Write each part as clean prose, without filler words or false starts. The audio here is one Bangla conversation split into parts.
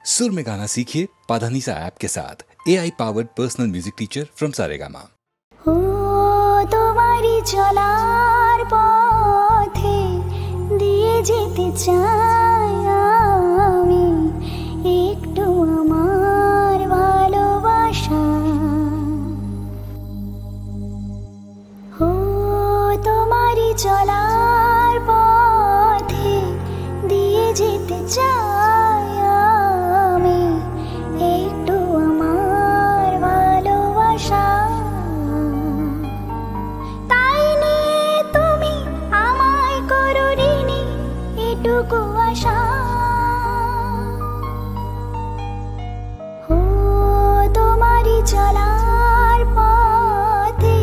सुर में गाना सीखिए पाधानीसा ऐप के साथ AI powered personal music teacher from Saregama. ও তোমারি চলার পথে দিয়ে যেতে চাই আমি একটু আমার ভালোবাসা। ও তোমারি চলার পথে দিয়ে যেতে চাই আমি একটু আমার ভালোবাসা। তাই নিয়ে তুমি আমায় করো ঋণী এটুকু আশা। ও তোমারি চলার পথে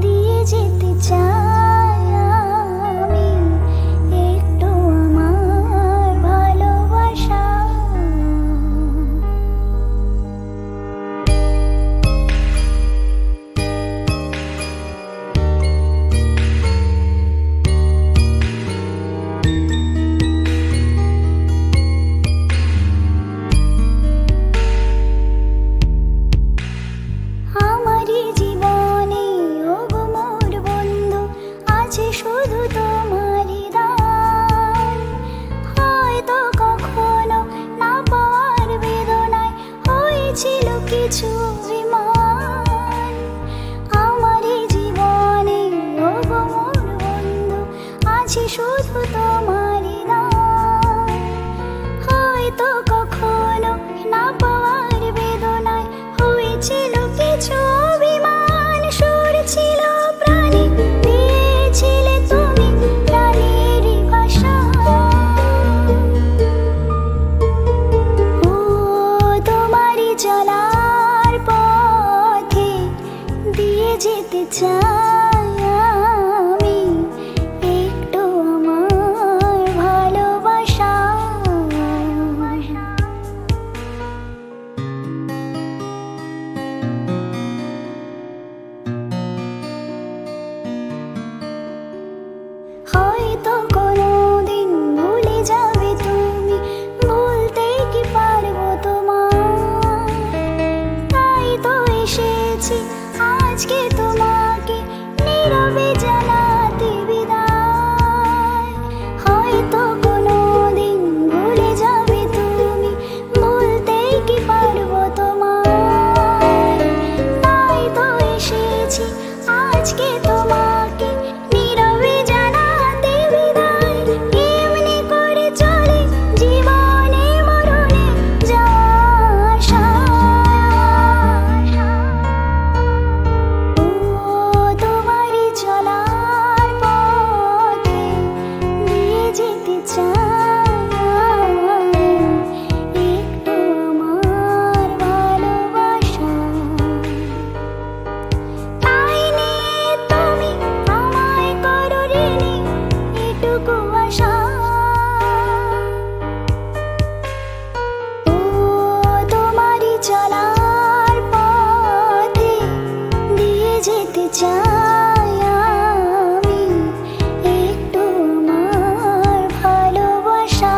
দিয়ে যেতে চাই আমি একটু আমার ভালোবাসা। আমারই জীবনে ওগো মোর বন্ধু আছে শুধু তোমারই দান। হয়তো কখনো না পাওয়ার বেদনায় হয়েছিল কিছু অভিমান। আমারই জীবনে ওগো মোর বন্ধু আছে শুধু তোমারই দান। হয়তো কখনো না পাওয়ার বেদনায় হয়েছিল কিছু অভিমান। সুর ছিল প্রাণে দিয়েছিলে তুমি প্রাণেরই ভাষা। ও তোমারই চলার পথে দিয়ে যেতে চাই আমি একটু আমার ভালোবাসা। হয়তো কোনোদিন ভুলে যাবে তুমি, ভুলতে কি পারবো তোমার। তাই তো এসেছি আজকে তোমাকে নীরবে জানাতে বিদায়। হয়তো কোনোদিন ভুলে যাবে তুমি, ভুলতে কি পারবো তোমার। তাই তো এসেছি আজকে তোমাকে নীরবে জানাতে বিদায়। এমনি করে চলে জীবনে মরণে যাওয়া আশা। ও তোমারই চলার পথে দিয়ে যেতে চাই একটু আমার ভালোবাসা। তাই নিয়ে তুমি আমায় করো ঋণী এটুকু আশা। ও তোমারই চলার পথে দিয়ে যেতে চাই আমি একটু আমার ভালোবাসা।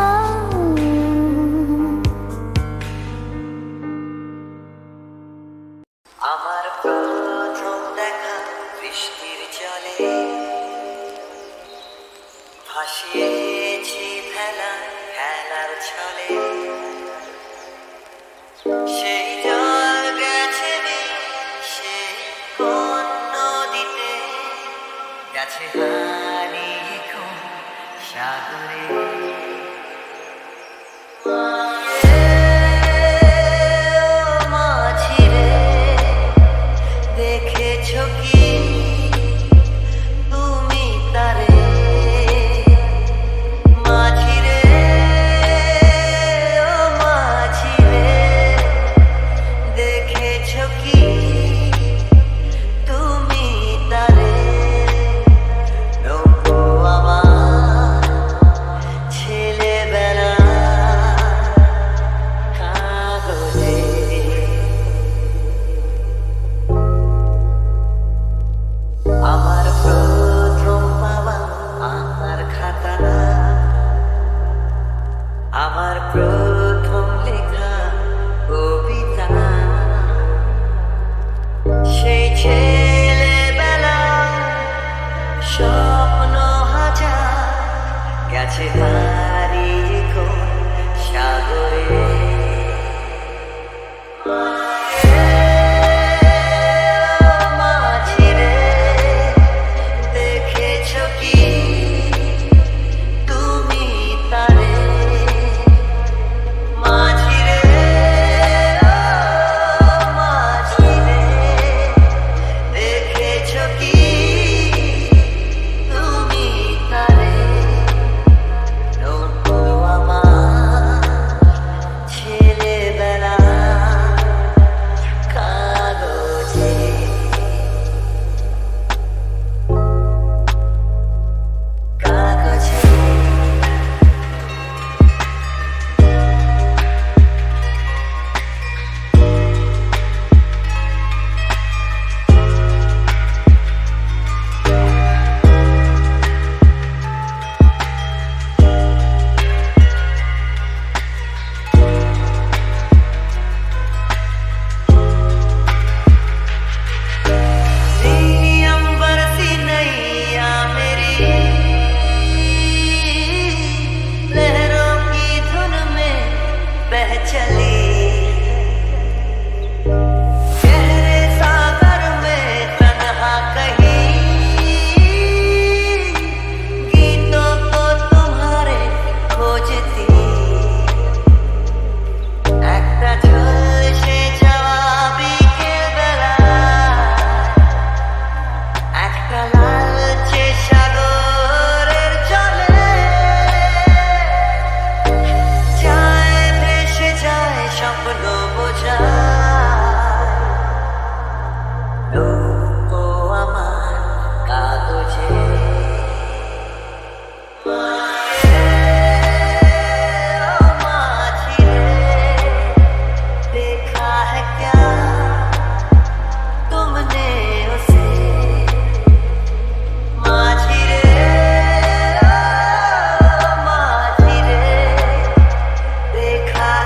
আমার প্রথম দেখা বৃষ্টির জলে ভাসিয়েছি ভেলা খেলার ছলে। সেই জল গেছে সে কোন নদীতে, গেছে হারিয়ে কোন সাগরে। মাঝি রে, দেখেছো কি তুমি তারে? মাঝি রে, ও মাঝি রে,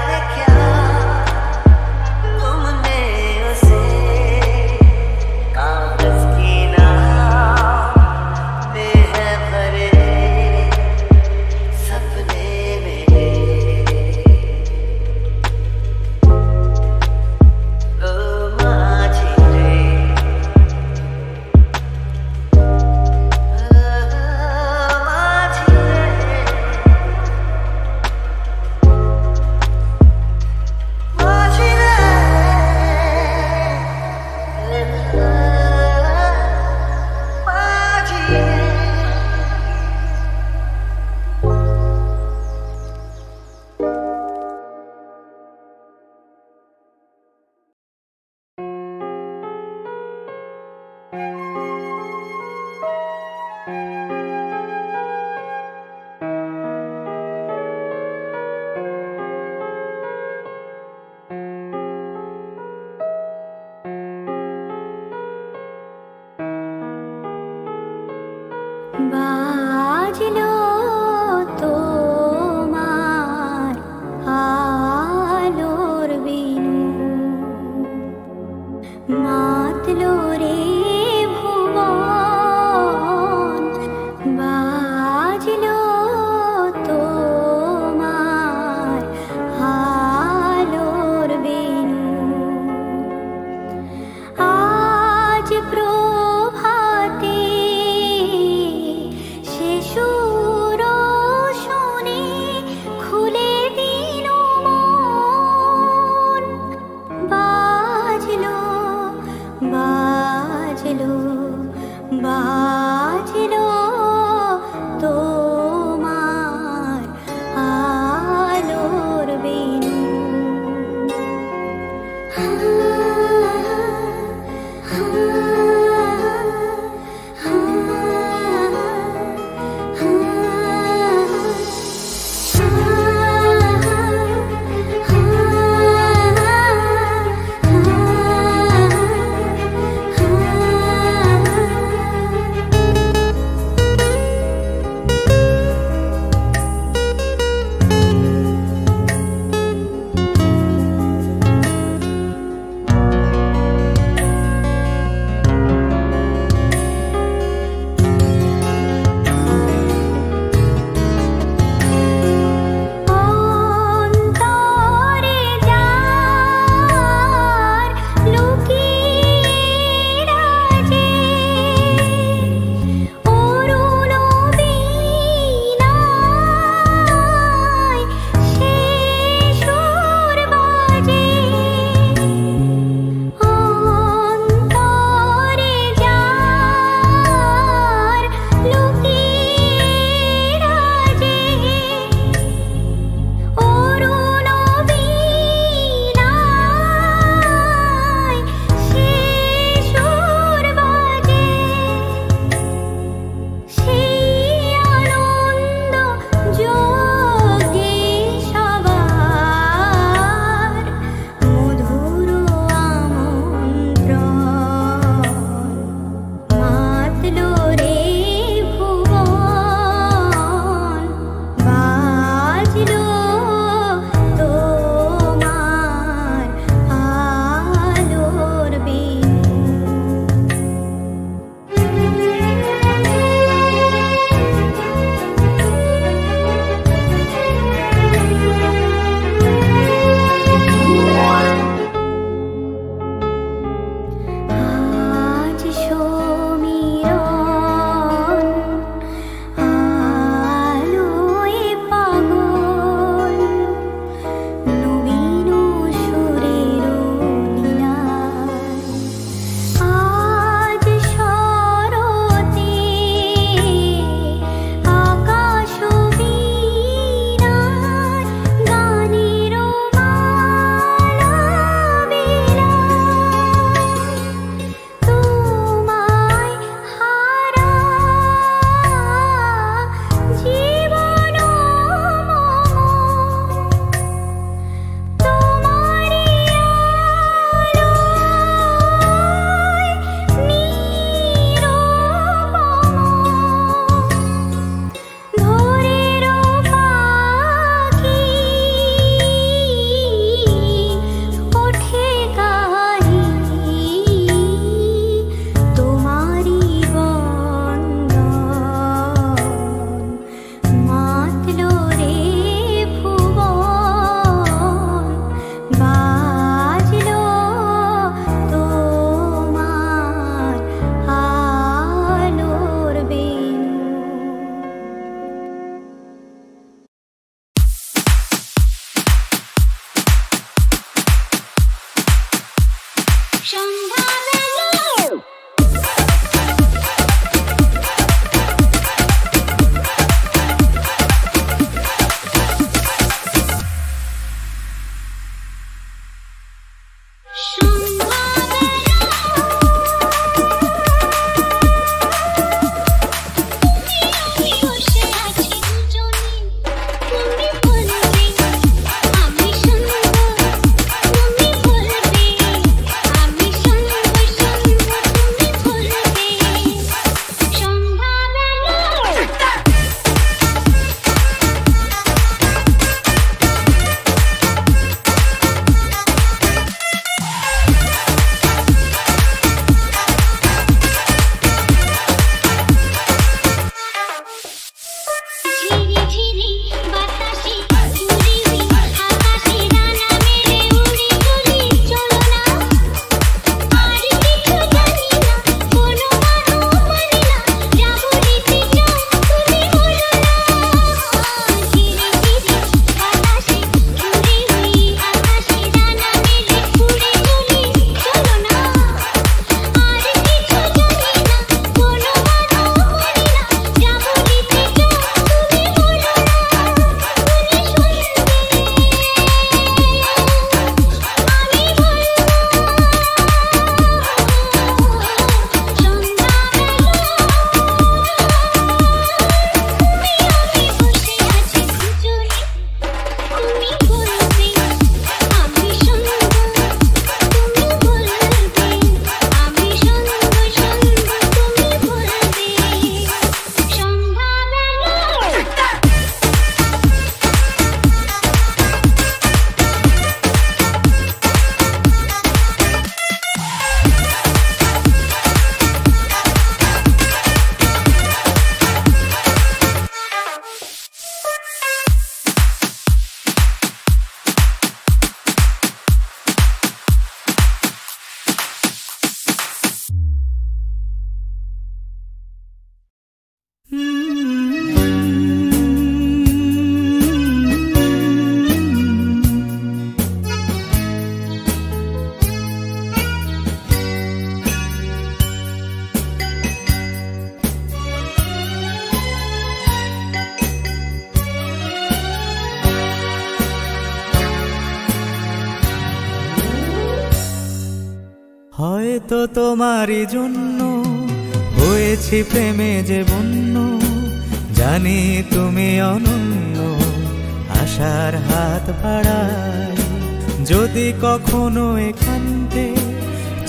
है क्या तुमने उसे कागज की नाव में है भरे सपने मेरे ओ माझी रे माझी रे হয়তো তোমারই জন্য হয়েছি প্রেমে যে বন্য, জানি তুমি অনন্য, আশার হাত বাড়াই। যদি কখনো একান্তে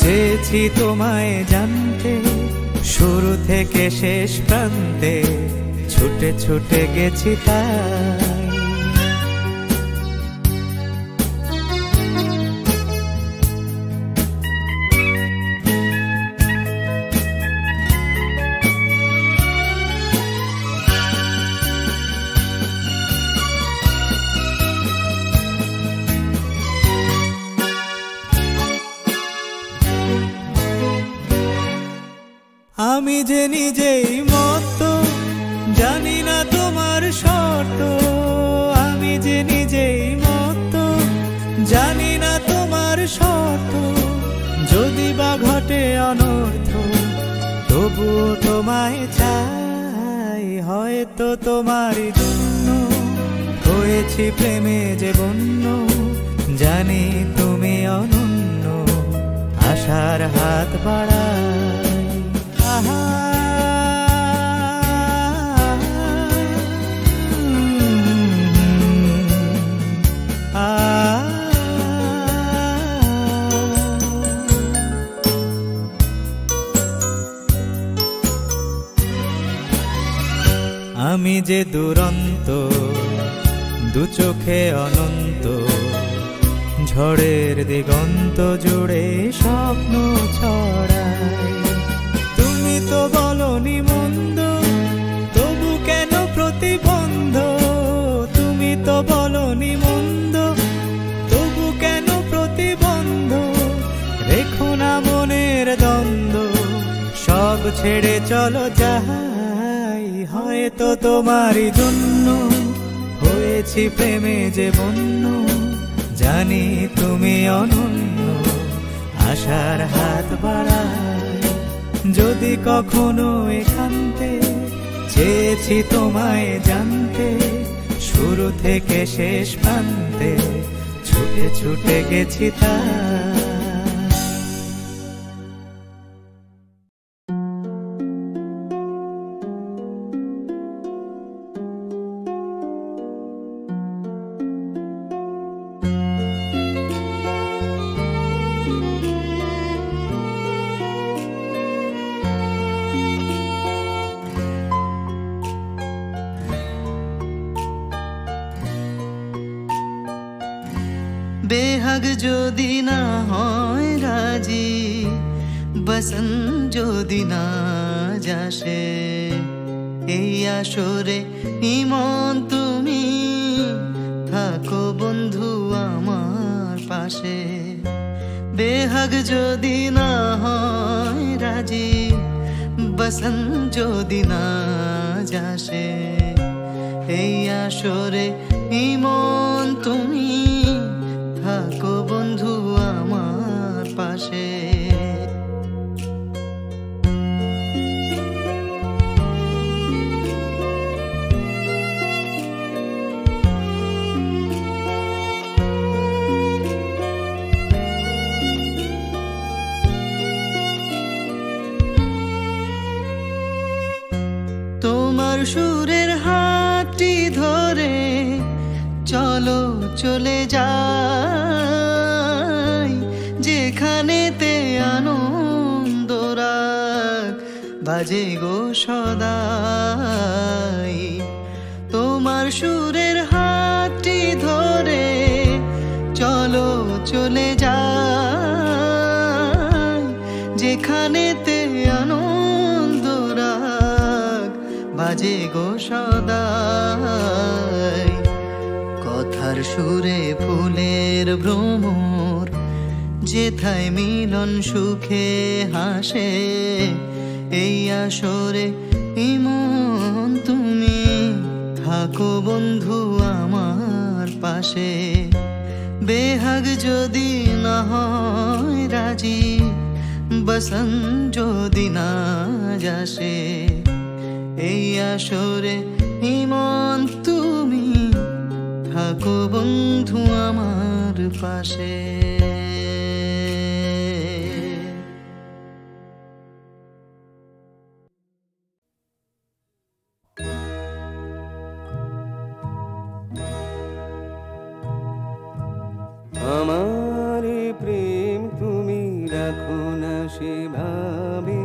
চেয়েছি তোমায় জানতে, শুরু থেকে শেষ প্রান্তে ছুটে ছুটে গেছি তাই। আমি যে নিজেই মত, জানি না তোমার শর্ত। আমি যে নিজেই মত, জানি না তোমার শর্ত। যদি বা ঘটে অনর্থ, তবুও তোমায় চাই। হয়তো তোমারই জন্য হয়েছি প্রেমে যে বন্য, জানি তুমি অনন্য, আশার হাত বাড়াই। আমি যে দুরন্ত, দু চোখে অনন্ত, ঝড়ের দিগন্ত জুড়ে স্বপ্ন ছড়াই। তুমি তো বলনি মন্দ, তবু কেন প্রতিবন্ধ? তুমি তো বলনি মন্দ, তবু কেন প্রতিবন্ধ? রেখো না মনের দ্বন্দ্ব, সব ছেড়ে চলো যাই। হয়তো তোমারই জন্য হয়েছি প্রেমে যে বন্য, জানি তুমি অনন্য, আশার হাত বাড়াই। যদি কখনো একান্তে চেয়েছি তোমায় জানতে, শুরু থেকে শেষ প্রান্তে ছুটে ছুটে গেছি তাই। বেহাগ যদি না হয় রাজি, বসন যদি না যাসে, এই আসরে ইমন তুমি থাকো বন্ধু আমার পাশে। বেহাগ যদি না হয় রাজি, বসন যদি না যাসে, এই আসরে ইমন তুমি থাকো বন্ধু আমার পাশে। তোমার সুরের হাতটি ধরে চলো চলে যাই, যেখানেতে আনন্দ রাগ বাজে গো সদাই। তোমার সুরের হাতটি ধরে চলো চলে যাই, যেখানেতে আনন্দ রাগ বাজে গো সদাই। কথার সুরে ফুলের ভ্রমর, যেথায় মিলন সুখে হাসে, এই আসরে ইমন তুমি থাকো বন্ধু আমার পাশে। বেহাগ যদি না হয় রাজি, বসন যদি না যাসে, এই আসরে ইমন তুমি থাকো বন্ধু আমার পাশে। আমার প্রেম তুমি রাখো না সেভাবে,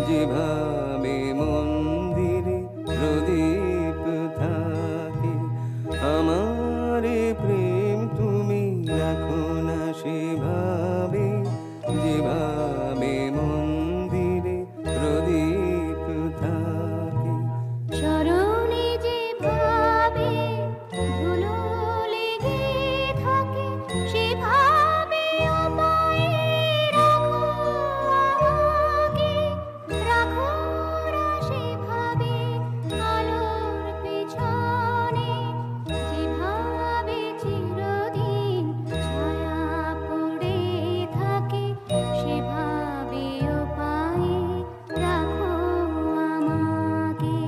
যেভাবে মন্দিরে প্রদীপ থাকে। আমার প্রেম তুমি রাখো না সেভাবে, যেভাবে মন্দিরে প্রদীপ থাকে। চরণে যেভাবে ধুলো লেগে থাকে, সেভাবে আমায় রাখো আমাকে, রাখো না সেভাবে আলোর পেছনে, যেভাবে চিরদিন ছায়া পড়ে থাকে, সেভাবে পায়ে রাখো আমাকে।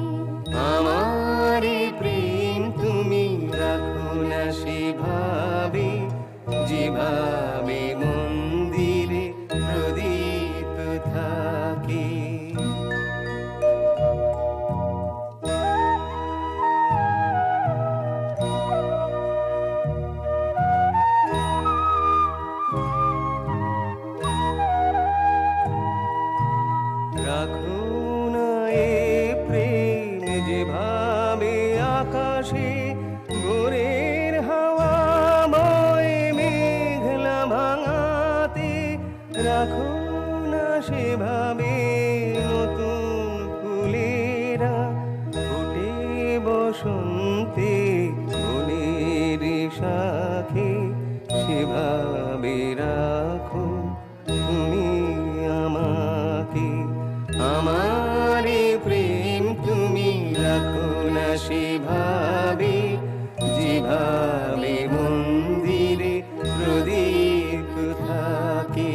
আমার প্রেম তুমি রাখো না সেভাবে, যেভাবে মন্দিরে প্রদীপ থাকে। রাখো না এ প্রেম যেভাবে আকাশে ভোরের হাওয়া বয়ে মেঘলা ভাঙাতে। রাখো না সেভাবে নতুন ফুলেরা ফুটে বসন্তে মনের শাখে, সেভাবে রাখো তুমি আমাকে। আমার প্রেম তুমি রাখো না সেভাবে, যেভাবে মন্দিরে প্রদীপ থাকে।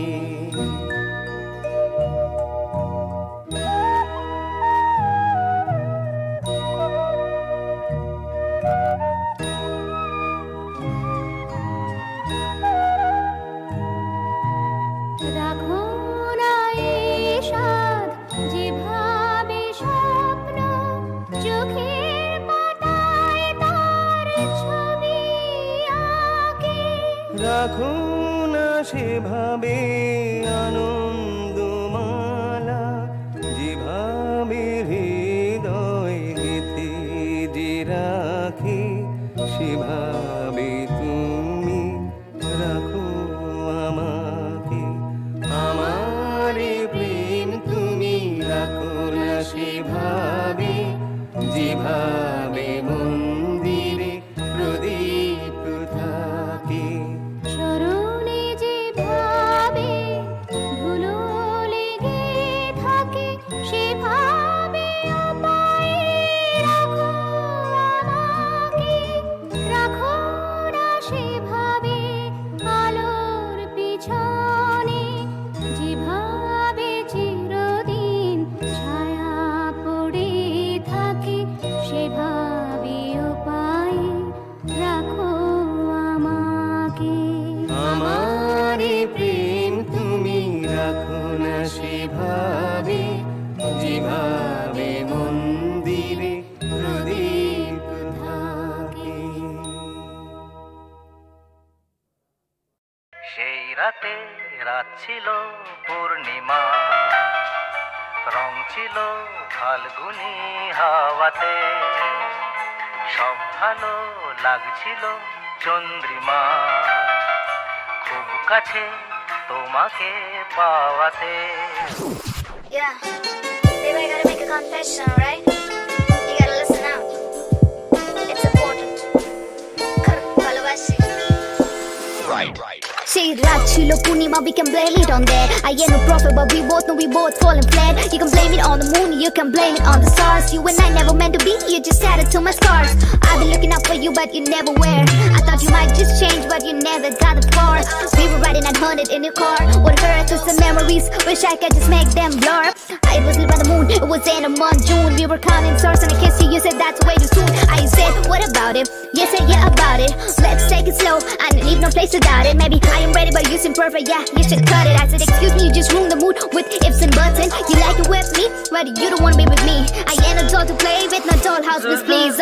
রাখো না সেভাবে আনন্দমালা, যেভাবে হৃদয় গেথে যে রাখে সেভাবে তুমি রাখো আমাকে। আমার প্রেম তুমি রাখো না সেভাবে, যেভাবে মন্দিরে প্রদীপ থাকে। স্মরণে যেভাবে ধুলো লেগে থাকে সেভাবে আমায় রাখো আমাকে। রাখো না সেভাবে আলোর পিছনে, যেভাবে চিরদিন ছায়া পড়ে থাকে সেভাবে উপায় রাখো আমাকে। আমার প্রেম তুমি রাখো না সেভাবে, যেভাবে মন্দিরে প্রদীপ থাকে। সেই রাতে রাত ছিল পূর্ণিমা, রং ছিল ফাল্গুনি হাওয়াতে, সব ভালো লাগছিল চন্দ্রিমা, খুব কাছে তোমাকে পাওয়াতে। Yeah, baby, I gotta make a confession, alright? You gotta listen out. It's important. ভালোবাসি। সেই রাত ছিল পূর্ণিমা, we can blame it on that. I ain't no prophet, but we both know we both falling flat. You can blame it on the moon, you can blame it on the stars. You and I never meant to be, you just added to my scars. I've been looking out for you, but you never were. I thought you might just change, but you never got the far. We were riding at 100 in your car. What hurt us the memories, wish I could just make them blur. It was lit by the moon, it was in a month, June. We were counting stars and I kissed you, you said that's way too soon. I said, what about it? You said, yeah, about it. Let's take it slow, I leave no place without it. Maybe I am ready, but you seem perfect, yeah, you should cut it. I said, excuse me, you just ruined the mood with ifs and buts. And you like it with me, but you don't wanna be with me. I ain't a doll to play with, no dollhouse, miss, please.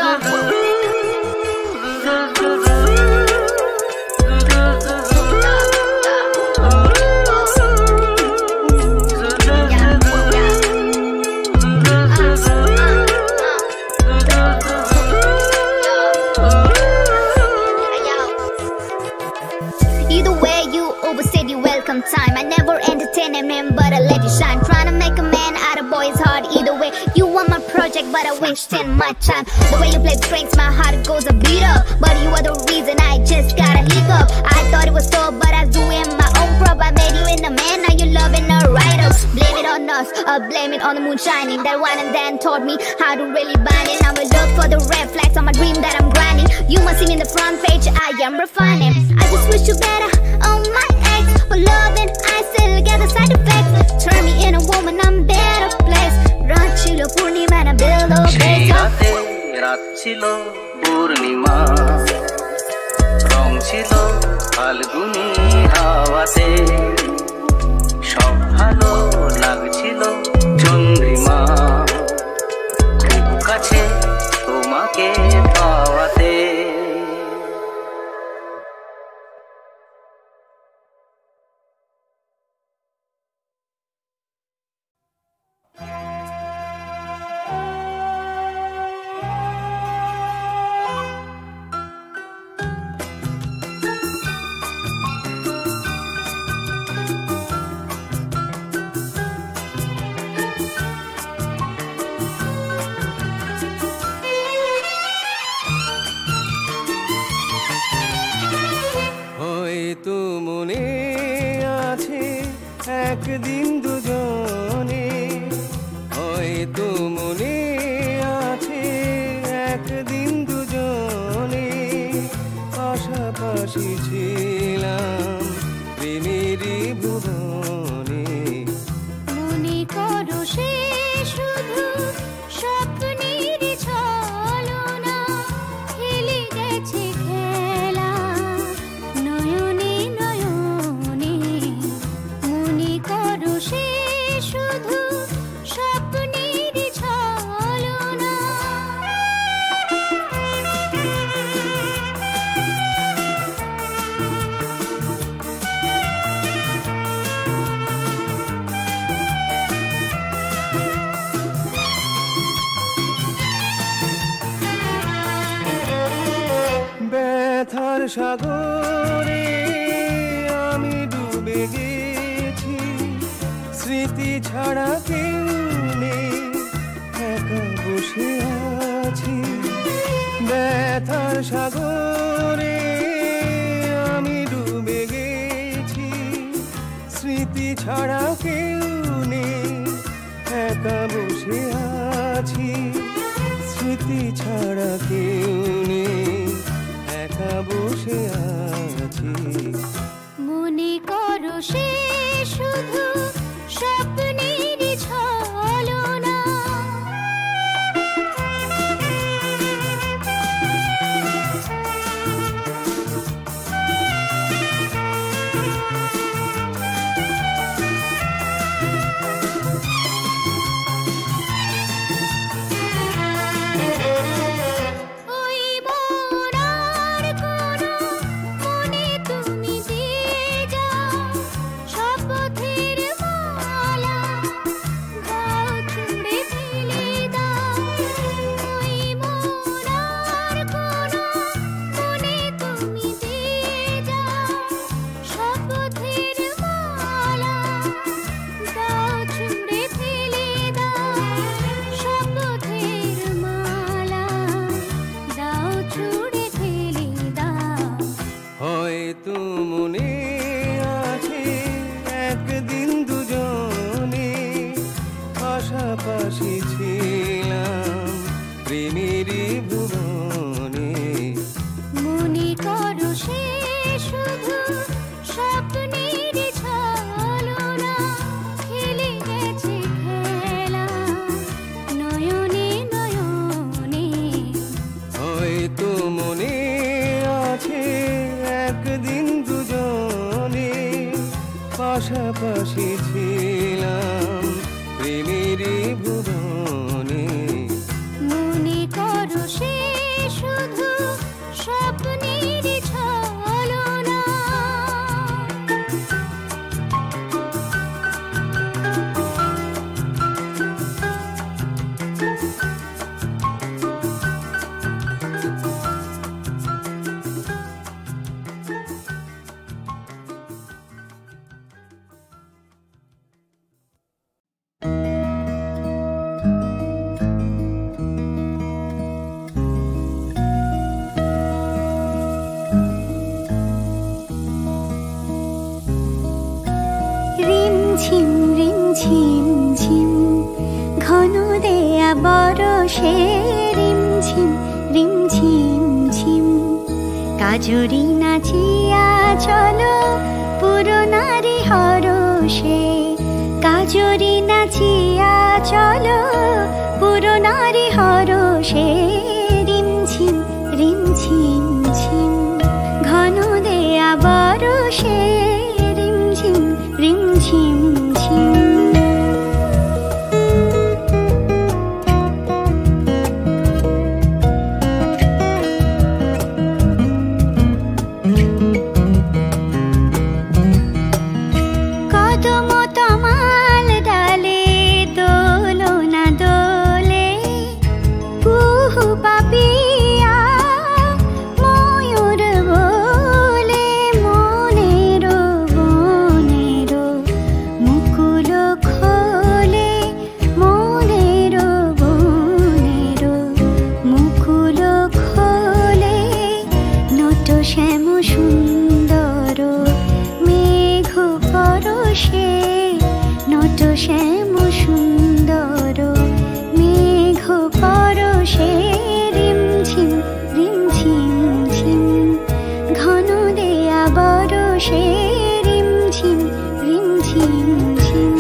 Either way, you overstayed your welcome time. I never entertain a man, but I let you shine. Trying to make a man out of boy's heart. Either way, you want my project, but I wasted my time. The way you play pranks, my heart goes a beat up. But you are the reason I just got a hiccup. I thought it was tough, but I was doing my own prop. I made you in a man, now you're loving a writer. Blame it on us, or blame it on the moon shining. That one and then taught me how to really bind it. Now I look for the red flags on my dream that I'm grinding. You must see me in the front page, I am refining. I just wish you better on my ex. For loving, I still get the side effects. Turn me in a woman, I'm better place. Run chilo purnima and I build a সেই base. রাতে রাত ছিল পূর্ণিমা, রং ছিল ফাল্গুনি হাওয়াতে, সব ভালো লাগছিল চন্দ্রিমা, খুব কাছে তোমাকে পাওয়াতে। হয়তো মনে আছে একদিন দুজনে, হয়তো মনে আছে একদিন দুজনে পাশাপাশি ছিলাম প্রেমেরই ভুবনে। মনে করো সে শুধু স্বপ্নের ছলনা, খেলে গেছে খেলা নয়নে নয়নে। মনে করো সে সাগরে আমি ডুবে গেছি, স্মৃতি ছাড়া কেউ নেই, একা বসে আছি। ব্যথার সাগরে আমি ডুবে গেছি, স্মৃতি ছাড়া কেউ নেই, একা বসে আছি। স্মৃতি ছাড়া কেউ নেই, একা বসে আছি। মনে করো সে শুধু স্বপ্নের ছলনা, পাশাপাশি ছিলাম প্রেমেরই ভুবনে। মনে করো সে শুধু স্বপ্নের ছলনা, খেলে গেছে খেলা নয়নে নয়নে। হয়তো মনে আছে একদিন দুজনে পাশাপাশি ছিলাম প্রেমেরই ভুবনে। মনে করো সে শুধু স্বপ্নের ছলনা। রিমঝিম রিমঝিম ঝিম ঘন দেয়া বরষে, রিমঝিম রিমঝিম ঝিম কাজরি নাচিয়া চলো পুরনারি হরষে। কাজরি নাচিয়া চলো পুরনারি হরষে, রিমঝিম রিমঝিম ঝিম ঘন দেয়া বরষে, রিমঝিম রিমঝিম ঝিম। কদম তমাল ডালে দোলনা দোলে, কুহু পাপিয়া ময়ূর বলে। মনের বনের মুকুল খোলে, মনের বনের মুকুল খোলে। নট শ্যাম সুন্দর মেঘ পরশে, নট শ্যাম সুন্দর মেঘ পরশে, রিমঝিম রিমঝিম ঝিম ঘন দেয়া বরষে, রিমঝিম রিমঝিম ঝিম।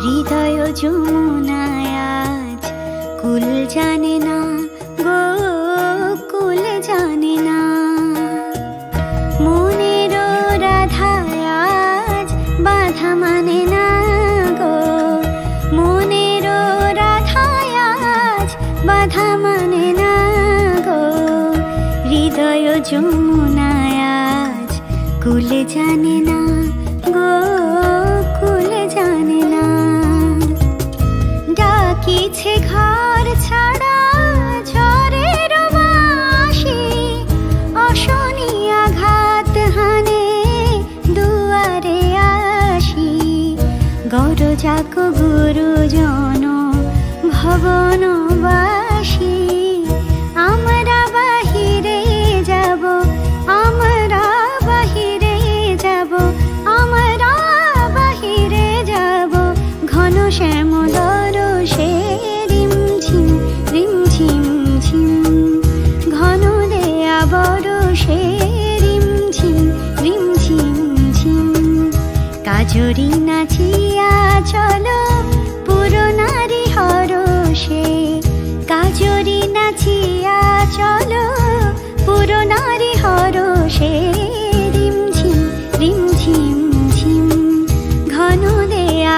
হৃদয় যমুনায় আজ কুল জানে না গো, কুল জানে না। মনের রাধায় আজ বাধা মানে না গো, মনের রাধায় আজ বাধা মানে না গো। হৃদয় যমুনায় আজ কুল জানে না গোকুল জানে না ডাকিছে ঘর ছাড়া ঝড়ের বাঁশি অশনি আঘাত হানে দুয়ারে আসি গরজাক গুরুজন ভবনবাসী আমরা বাহিরে যাব আমরা বাহিরে যাব আমরা বাহিরে যাব ঘন শ্যাম দরসে রিমঝিম রিমঝিম ঝিম ঘন দেয়া বরসে রিমঝিম রিমঝিম ঝিম কাজরি নাচিয়া চলো পুরনারী হরষে কাজরি নাচিয়া চলো পুরনারী হরষে রিমঝিম রিমঝিম ঝিম ঘন দেয়া